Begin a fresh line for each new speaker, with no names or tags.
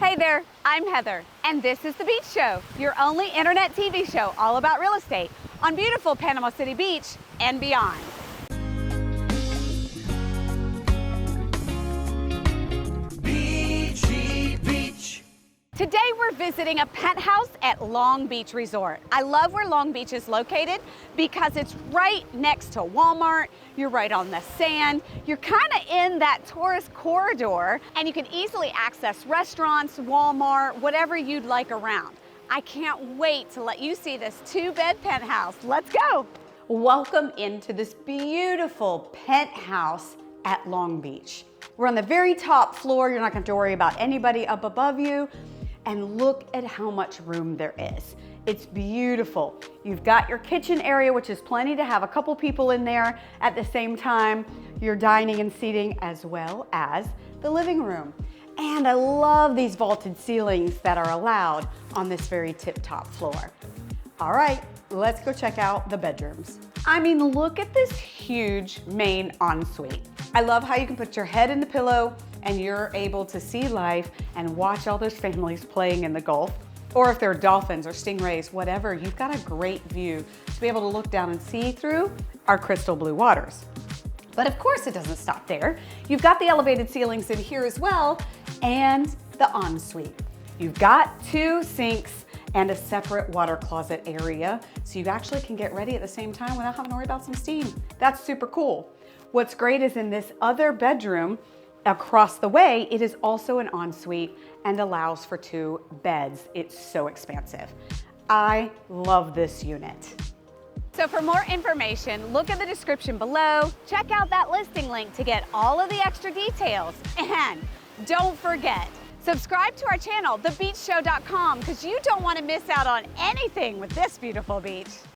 Hey there, I'm Heather, and this is The Beach Show, your only internet TV show all about real estate on beautiful Panama City Beach and beyond.
Beachy Beach.
Today we're visiting a penthouse at Long Beach Resort. I love where Long Beach is located because it's right next to Walmart, you're right on the sand, you're kind of in that tourist corridor, and you can easily access restaurants, Walmart, whatever you'd like around. I can't wait to let you see this 2-bed penthouse. Let's go. Welcome into this beautiful penthouse at Long Beach. We're on the very top floor. You're not going to have to worry about anybody up above you. And look at how much room there is. It's beautiful. You've got your kitchen area, which is plenty to have a couple people in there at the same time. Your dining and seating, as well as the living room. And I love these vaulted ceilings that are allowed on this very tip-top floor. All right, let's go check out the bedrooms. I mean, look at this huge main ensuite. I love how you can put your head in the pillow and you're able to see life and watch all those families playing in the Gulf. Or if they're dolphins or stingrays, whatever, you've got a great view to be able to look down and see through our crystal blue waters. But of course it doesn't stop there. You've got the elevated ceilings in here as well and the ensuite. You've got 2 sinks and a separate water closet area, so you actually can get ready at the same time without having to worry about some steam. That's super cool. What's great is in this other bedroom across the way, it is also an ensuite and allows for 2 beds. It's so expansive. I love this unit. So for more information, look at the description below. Check out that listing link to get all of the extra details. And don't forget, subscribe to our channel, thebeachshow.com, because you don't want to miss out on anything with this beautiful beach.